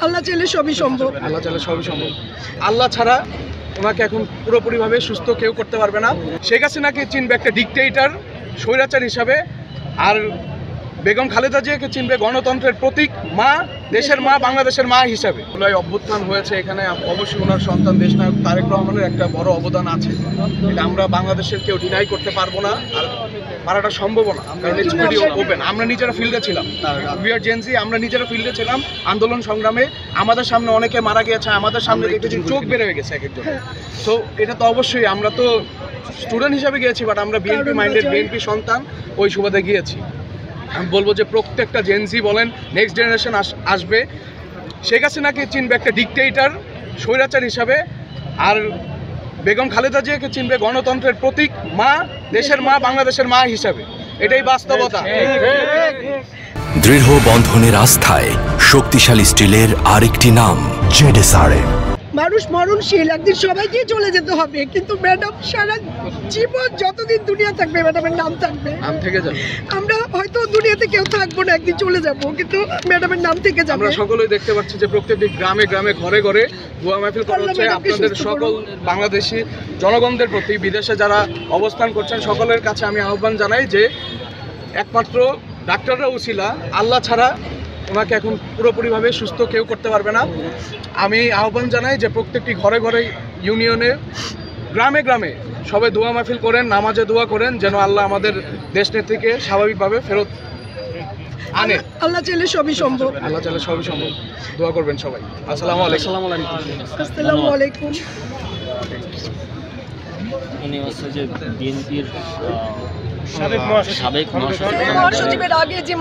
আল্লাহ চাইলে সবই সম্ভব। আল্লাহ চাইলে সবই সম্ভব। আল্লাহ ছাড়া ওনাকে এখন পুরোপুরিভাবে সুস্থ কেউ করতে পারবে না। শেখ হাসিনাকে চিনবে একটা ডিক্টেটর, স্বৈরাচার হিসাবে, আর বেগম খালেদা জিয়াকে চিনবে গণতন্ত্রের প্রতীক, মা, দেশের মা, বাংলাদেশের মা হিসাবে। জুলাই অভ্যুত্থান হয়েছে, এখানে অবশ্যই ওনার সন্তান দেশনায়ক তারেক রহমানের একটা বড় অবদান আছে। এটা আমরা বাংলাদেশের কেউ ডিনাই করতে পারবো না, আর পারাটা সম্ভবও না, কারণ ইটস ভেরি ওপেন। আমরা নিজেরা ফিল্ডে ছিলাম, উই আর জেন জি, আমরা নিজেরা ফিল্ডে ছিলাম আন্দোলন সংগ্রামে। আমাদের সামনে অনেকে মারা গিয়েছে, আমাদের সামনে দেখেছি চোখ বের হয়ে গেছে এক একজন। তো এটা তো অবশ্যই, আমরা তো স্টুডেন্ট হিসাবে গিয়েছি, বাট আমরা বিএনপি মাইন্ডেড, বিএনপি সন্তান, ওই সুবাদে গিয়েছি। আমি বলবো যে প্রত্যেকটা জেনজি বলেন, নেক্সট জেনারেশন আসবে, শেখ হাসিনাকে চিনবে একটা ডিক্টেটর, স্বৈরাচার হিসাবে, আর বেগম খালেদা জিয়াকে চিনবে গণতন্ত্রের প্রতীক, মা, দেশের মা, বাংলাদেশের মা হিসাবে। এটাই বাস্তবতা। দৃঢ় বন্ধনের আস্থায় শক্তিশালী স্টিলের আরেকটি নাম জেডএসআরএম। মানুষ মরণশীল, একদিন সবাইকে চলে যেতে হবে, কিন্তু ম্যাডাম সারা জীবন যতদিন দুনিয়া থাকবে ম্যাডামের নাম থাকবে, নাম থেকে যাবে। আমরা হয়তো দুনিয়াতে কেউ থাকবো না, একদিন চলে যাবো, কিন্তু ম্যাডামের নাম থেকে যাবে। আমরা সকলেই দেখতে পাচ্ছি যে প্রত্যেকটি গ্রামে গ্রামে, ঘরে ঘরে দোয়া মাহফিল করা হচ্ছে। আপনাদের সকল বাংলাদেশি জনগণদের প্রতি, বিদেশে যারা অবস্থান করছেন সকলের কাছে আমি আহ্বান জানাই যে একমাত্র ডাক্তাররা উছিলা, আল্লাহ ছাড়া ওনাকে এখন পুরোপুরিভাবে সুস্থ কেউ করতে পারবে না। আমি আহ্বান জানাই যে প্রত্যেকটি ঘরে ঘরে, ইউনিয়নে, গ্রামে গ্রামে সবাই দোয়া মাহফিল করেন, নামাজে দোয়া করেন, যেন আল্লাহ আমাদের দেশ নেত্রীকে স্বাভাবিকভাবে ফেরত আনে। আল্লাহ চাইলে সবই সম্ভব। আল্লাহ চাইলে সবই সম্ভব। দোয়া করবেন সবাই। আসসালামু আলাইকুম। আসসালামু আলাইকুম। উনি হচ্ছে যে বিএনপির সাবেক মহাসচিব। মহাসচিবের আগে যে